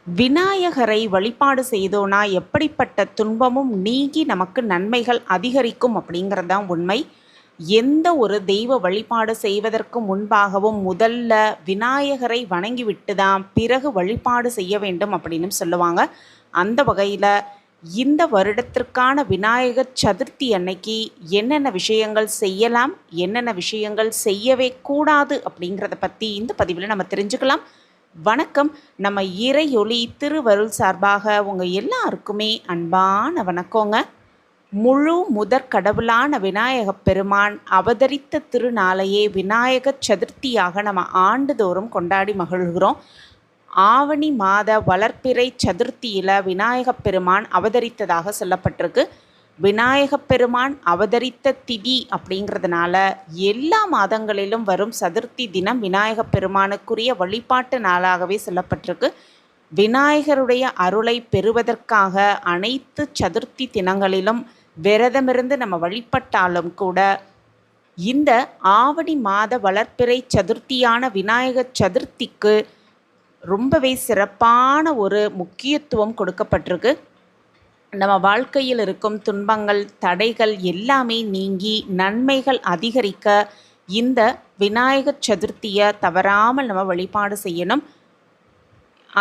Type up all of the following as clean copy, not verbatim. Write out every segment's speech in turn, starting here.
விநாயகரை வழிபாடு செய்தோனா எப்படிப்பட்ட துன்பமும் நீங்கி நமக்கு நன்மைகள் அதிகரிக்கும் அப்படிங்கிறது தான் உண்மை. எந்த ஒரு தெய்வ வழிபாடு செய்வதற்கு முன்பாகவும் முதல்ல விநாயகரை வணங்கிவிட்டு தான் பிறகு வழிபாடு செய்ய வேண்டும் அப்படின்னு சொல்லுவாங்க. அந்த வகையில் இந்த வருடத்திற்கான விநாயகர் சதுர்த்தி அன்னைக்கு என்னென்ன விஷயங்கள் செய்யலாம், என்னென்ன விஷயங்கள் செய்யவே கூடாது அப்படிங்கிறத பற்றி இந்த பதிவில் நம்ம தெரிஞ்சுக்கலாம். வணக்கம். நம்ம இறையொளி திருவருள் சார்பாக உங்கள் எல்லாருக்குமே அன்பான வணக்கங்க. முழு முதற் கடவுளான விநாயகப் பெருமான் அவதரித்த திருநாளையே விநாயகர் சதுர்த்தியாக நம்ம ஆண்டுதோறும் கொண்டாடி மகிழ்கிறோம். ஆவணி மாத வளர்ப்பிறை சதுர்த்தியில் விநாயகப் பெருமான் அவதரித்ததாக சொல்லப்பட்டிருக்கு. விநாயகப் பெருமான் அவதரித்த திதி அப்படிங்கிறதுனால எல்லா மாதங்களிலும் வரும் சதுர்த்தி தினம் விநாயகப் பெருமானுக்குரிய வழிபாட்டு நாளாகவே சொல்லப்பட்டிருக்கு. விநாயகருடைய அருளை பெறுவதற்காக அனைத்து சதுர்த்தி தினங்களிலும் விரதமிருந்து நம்ம வழிபட்டாலும் கூட இந்த ஆவணி மாத வளர்ப்பிறை சதுர்த்தியான விநாயகர் சதுர்த்திக்கு ரொம்பவே சிறப்பான ஒரு முக்கியத்துவம் கொடுக்கப்பட்டிருக்கு. நம்ம வாழ்க்கையில் இருக்கும் துன்பங்கள், தடைகள் எல்லாமே நீங்கி நன்மைகள் அதிகரிக்க இந்த விநாயகர் சதுர்த்தியை தவறாமல் நம்ம வழிபாடு செய்யணும்.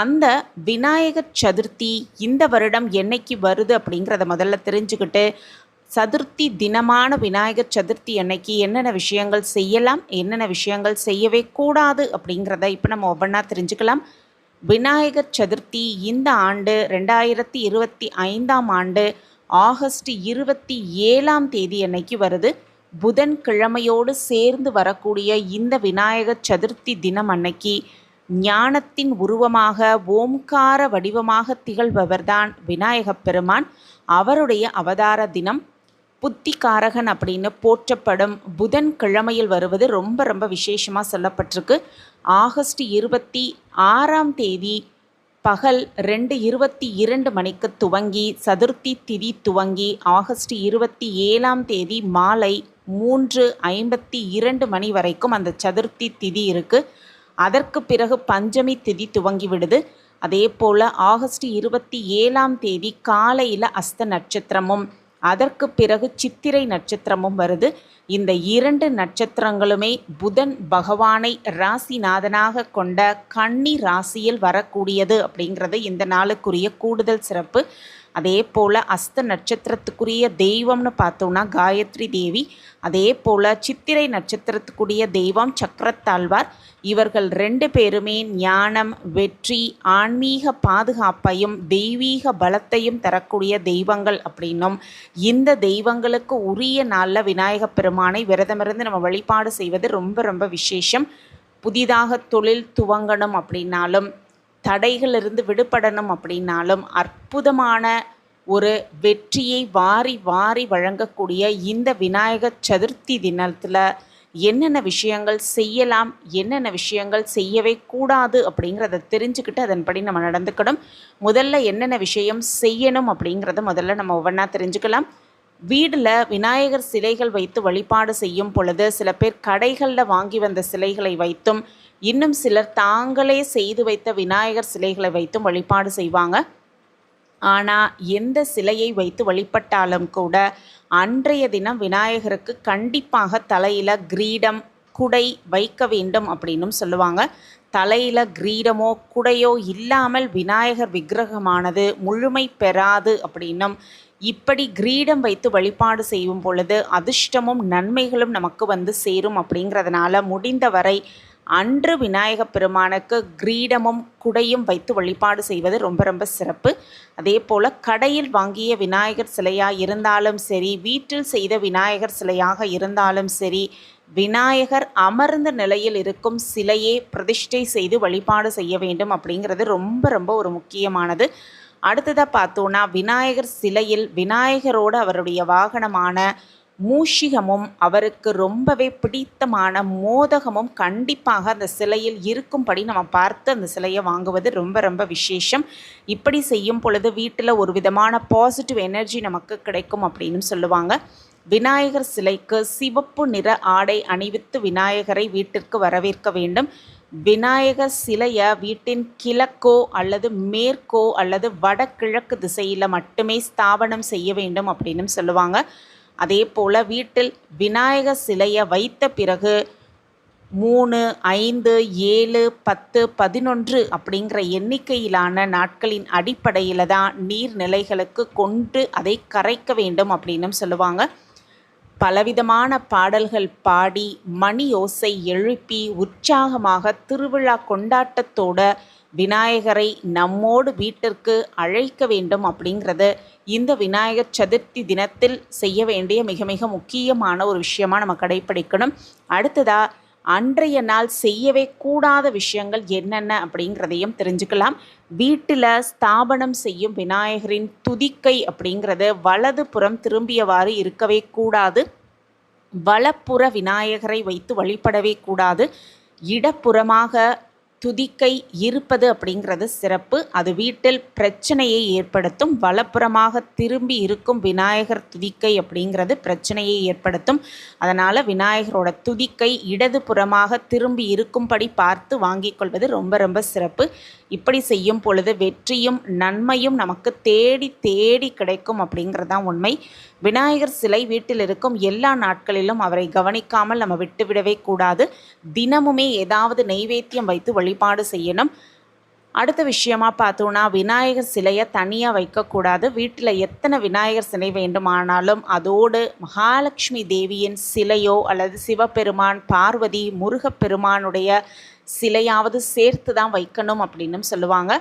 அந்த விநாயகர் சதுர்த்தி இந்த வருடம் என்னைக்கு வருது அப்படிங்கிறத முதல்ல தெரிஞ்சுக்கிட்டு சதுர்த்தி தினமான விநாயகர் சதுர்த்தி அன்னைக்கு என்னென்ன விஷயங்கள் செய்யலாம், என்னென்ன விஷயங்கள் செய்யவே கூடாது அப்படிங்கிறத இப்போ நம்ம ஒவ்வொன்றா தெரிஞ்சுக்கலாம். விநாயகர் சதுர்த்தி இந்த ஆண்டு 2025ஆம் ஆண்டு ஆகஸ்ட் 27ஆம் தேதி அன்னைக்கு வருது. புதன்கிழமையோடு சேர்ந்து வரக்கூடிய இந்த விநாயகர் சதுர்த்தி தினம் அன்னைக்கு ஞானத்தின் உருவமாக ஓம்கார வடிவமாக திகழ்பவர்தான் விநாயகப் பெருமான். அவருடைய அவதார தினம் புத்திகாரகன் அப்படின்னு போற்றப்படும் புதன்கிழமையில் வருவது ரொம்ப ரொம்ப விசேஷமாக சொல்லப்பட்டிருக்கு. ஆகஸ்ட் 26ஆம் தேதி பகல் 2:22 மணிக்கு துவங்கி சதுர்த்தி திதி துவங்கி ஆகஸ்ட் 27ஆம் தேதி மாலை 3:52 மணி வரைக்கும் அந்த சதுர்த்தி திதி இருக்குது. அதற்கு பிறகு பஞ்சமி திதி துவங்கி விடுது. அதே போல் ஆகஸ்ட் 27ஆம் தேதி காலையில் அஸ்த நட்சத்திரமும் அதற்கு பிறகு சித்திரை நட்சத்திரமும் வருது. இந்த 2 நட்சத்திரங்களுமே புதன் பகவானை ராசிநாதனாக கொண்ட கன்னி ராசியில் வரக்கூடியது அப்படிங்கிறது இந்த நாளுக்குரிய கூடுதல் சிறப்பு. அதே போல் அஸ்த நட்சத்திரத்துக்குரிய தெய்வம்னு பார்த்தோன்னா காயத்ரி தேவி, அதே போல் சித்திரை நட்சத்திரத்துக்குரிய தெய்வம் சக்கரத்தாழ்வார். இவர்கள் 2 பேருமே ஞானம், வெற்றி, ஆன்மீக பாதுகாப்பையும் தெய்வீக பலத்தையும் தரக்கூடிய தெய்வங்கள் அப்படின்னும் இந்த தெய்வங்களுக்கு உரிய நாளில் விநாயகப் பெருமானை விரதமிருந்து நம்ம வழிபாடு செய்வது ரொம்ப ரொம்ப விசேஷம். புதிதாக தொழில் துவங்கணும் அப்படின்னாலும், தடைகளிலிருந்து விடுபடணும் அப்படின்னாலும் அற்புதமான ஒரு வெற்றியை வாரி வாரி வழங்கக்கூடிய இந்த விநாயகர் சதுர்த்தி தினத்தில் என்னென்ன விஷயங்கள் செய்யலாம், என்னென்ன விஷயங்கள் செய்யவே கூடாது அப்படிங்கிறத தெரிஞ்சுக்கிட்டு அதன்படி நம்ம நடந்துக்கணும். முதல்ல என்னென்ன விஷயம் செய்யணும் அப்படிங்கிறத முதல்ல நம்ம ஒவ்வொன்றா தெரிஞ்சுக்கலாம். வீட்டில் விநாயகர் சிலைகள் வைத்து வழிபாடு செய்யும் பொழுது சில பேர் கடைகளில் வாங்கி வந்த சிலைகளை வைத்தும், இன்னும் சிலர் தாங்களே செய்து வைத்த விநாயகர் சிலைகளை வைத்தும் வழிபாடு செய்வாங்க. ஆனால் எந்த சிலையை வைத்து வழிபட்டாலும் கூட அன்றைய தினம் விநாயகருக்கு கண்டிப்பாக தலையில் கிரீடம், குடை வைக்க வேண்டும் அப்படின்னும் சொல்லுவாங்க. தலையில் கிரீடமோ குடையோ இல்லாமல் விநாயகர் விக்கிரகமானது முழுமை பெறாது அப்படின்னும், இப்படி கிரீடம் வைத்து வழிபாடு செய்யும் பொழுது அதிர்ஷ்டமும் நன்மைகளும் நமக்கு வந்து சேரும் அப்படிங்கிறதுனால முடிந்தவரை அன்று விநாயகப் பெருமானுக்கு கிரீடமும் குடையும் வைத்து வழிபாடு செய்வது ரொம்ப ரொம்ப சிறப்பு. அதே போல் கடையில் வாங்கிய விநாயகர் சிலையாக இருந்தாலும் சரி, வீட்டில் செய்த விநாயகர் சிலையாக இருந்தாலும் சரி, விநாயகர் அமர்ந்த நிலையில் இருக்கும் சிலையே பிரதிஷ்டை செய்து வழிபாடு செய்ய வேண்டும் அப்படிங்கிறது ரொம்ப ரொம்ப ஒரு முக்கியமானது. அடுத்ததாக பார்த்தோன்னா விநாயகர் சிலையில் விநாயகரோடு அவருடைய வாகனமான மூஷிகமும் அவருக்கு ரொம்பவே பிடித்தமான மோதகமும் கண்டிப்பாக அந்த சிலையில் இருக்கும்படி நம்ம பார்த்து அந்த சிலையை வாங்குவது ரொம்ப ரொம்ப விசேஷம். இப்படி செய்யும் பொழுது வீட்டில் ஒரு விதமான பாசிட்டிவ் எனர்ஜி நமக்கு கிடைக்கும் அப்படின்னு சொல்லுவாங்க. விநாயகர் சிலைக்கு சிவப்பு நிற ஆடை அணிவித்து விநாயகரை வீட்டிற்கு வரவேற்க வேண்டும். விநாயகர் சிலையை வீட்டின் கிழக்கோ அல்லது மேற்கோ அல்லது வடகிழக்கு திசையில் மட்டுமே ஸ்தாபனம் செய்ய வேண்டும் அப்படின்னு சொல்லுவாங்க. அதே போல் வீட்டில் விநாயகர் சிலையை வைத்த பிறகு 3, 5, 7, 10, 11 அப்படிங்கிற எண்ணிக்கையிலான நாட்களின் அடிப்படையில் தான் நீர்நிலைகளுக்கு கொண்டு அதை கரைக்க வேண்டும் அப்படின்னு சொல்லுவாங்க. பலவிதமான பாடல்கள் பாடி மணி ஓசை எழுப்பி உற்சாகமாக திருவிழா கொண்டாட்டத்தோட விநாயகரை நம்மோடு வீட்டிற்கு அழைக்க வேண்டும் அப்படிங்கிறது இந்த விநாயகர் சதுர்த்தி தினத்தில் செய்ய வேண்டிய மிக மிக முக்கியமான ஒரு விஷயமாக நம்ம கடைப்பிடிக்கணும். அடுத்ததா அன்றைய நாள் செய்யவே கூடாத விஷயங்கள் என்னென்ன அப்படிங்கிறதையும் தெரிஞ்சுக்கலாம். வீட்டில் ஸ்தாபனம் செய்யும் விநாயகரின் துதிக்கை அப்படிங்கிறது வலது புறம் திரும்பியவாறு இருக்கவே கூடாது. வலப்புற விநாயகரை வைத்து வழிபடவே கூடாது. இடப்புறமாக துதிக்கை இருப்பது அப்படிங்கிறது சிறப்பு. அது வீட்டில் பிரச்சனையை ஏற்படுத்தும். வலப்புறமாக திரும்பி இருக்கும் விநாயகர் துதிக்கை அப்படிங்கிறது பிரச்சனையை ஏற்படுத்தும். அதனால் விநாயகரோட துதிக்கை இடது புறமாக திரும்பி இருக்கும்படி பார்த்து வாங்கிக் கொள்வது ரொம்ப ரொம்ப சிறப்பு. இப்படி செய்யும் பொழுது வெற்றியும் நன்மையும் நமக்கு தேடி தேடி கிடைக்கும் அப்படிங்கிறது தான் உண்மை. விநாயகர் சிலை வீட்டில் இருக்கும் எல்லா நாட்களிலும் அவரை கவனிக்காமல் நம்ம விட்டுவிடவே கூடாது. தினமுமே ஏதாவது நெய்வேத்தியம் வைத்து வழிபாடு செய்யணும். அடுத்த விஷயமா பார்த்தோன்னா விநாயகர் சிலையை தனியாக வைக்கக்கூடாது. வீட்டில் எத்தனை விநாயகர் சிலை வேண்டுமானாலும் அதோடு மகாலட்சுமி தேவியின் சிலையோ அல்லது சிவபெருமான், பார்வதி, முருகப்பெருமானுடைய சிலையாவது சேர்த்து தான் வைக்கணும் அப்படின்னு சொல்லுவாங்க.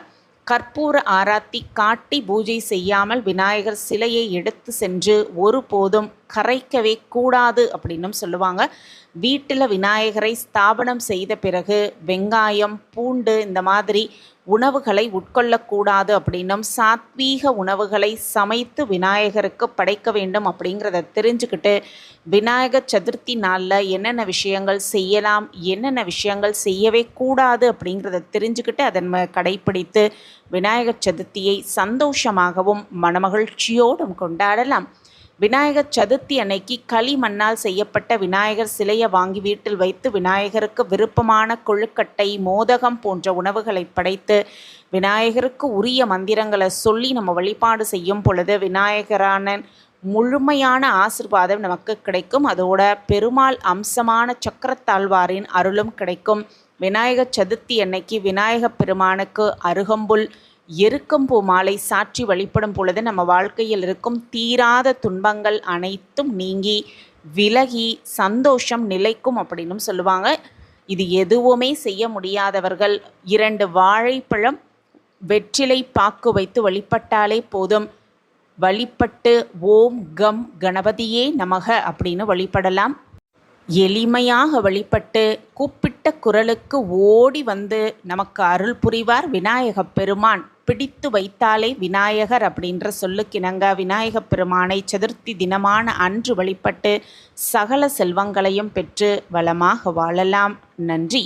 கற்பூர ஆராத்தி காட்டி பூஜை செய்யாமல் விநாயகர் சிலையை எடுத்து சென்று ஒருபோதும் கரைக்கவே கூடாது அப்படின்னும் சொல்லுவாங்க. வீட்டில் விநாயகரை ஸ்தாபனம் செய்த பிறகு வெங்காயம், பூண்டு இந்த மாதிரி உணவுகளை உட்கொள்ளக்கூடாது அப்படின்னும் சாத்வீக உணவுகளை சமைத்து விநாயகருக்கு படைக்க வேண்டும் அப்படிங்கிறத தெரிஞ்சுக்கிட்டு விநாயகர் சதுர்த்தி நாளில் என்னென்ன விஷயங்கள் செய்யலாம், என்னென்ன விஷயங்கள் செய்யவே கூடாது அப்படிங்கிறத தெரிஞ்சுக்கிட்டு அதன் கடைப்பிடித்து விநாயகர் சதுர்த்தியை சந்தோஷமாகவும் மனமகிழ்ச்சியோடும் கொண்டாடலாம். விநாயகர் சதுர்த்தி அன்னைக்கு களிமண்ணால் செய்யப்பட்ட விநாயகர் சிலையை வாங்கி வீட்டில் வைத்து விநாயகருக்கு விருப்பமான கொழுக்கட்டை, மோதகம் போன்ற உணவுகளை படைத்து விநாயகருக்கு உரிய மந்திரங்களை சொல்லி நம்ம வழிபாடு செய்யும் பொழுது விநாயகரான முழுமையான ஆசீர்வாதம் நமக்கு கிடைக்கும். அதோட பெருமாள் அம்சமான சக்கரத்தாழ்வாரின் அருளும் கிடைக்கும். விநாயகர் சதுர்த்தி அன்னைக்கு விநாயகப் பெருமானுக்கு அருகம்புல், எருக்கம்பூ மாலை சாற்றி வழிபடும் பொழுது நம்ம வாழ்க்கையில் இருக்கும் தீராத துன்பங்கள் அனைத்தும் நீங்கி விலகி சந்தோஷம் நிலைக்கும் அப்படின்னும் சொல்லுவாங்க. இது எதுவுமே செய்ய முடியாதவர்கள் 2 வாழைப்பழம், வெற்றிலை பாக்கு வைத்து வழிபட்டாலே போதும். வழிபட்டு ஓம் கம் கணபதியே நமக அப்படின்னு வழிபடலாம். எளிமையாக வழிபட்டு கூப்பிட்ட குரலுக்கு ஓடி வந்து நமக்கு அருள் புரிவார் விநாயகப் பெருமான். பிடித்து வைத்தாலே விநாயகர் அப்படின்ற சொல்லுக்கிணங்க விநாயகப் பெருமானை சதுர்த்தி தினமான அன்று வழிபட்டு சகல செல்வங்களையும் பெற்று வளமாக வாழலாம். நன்றி.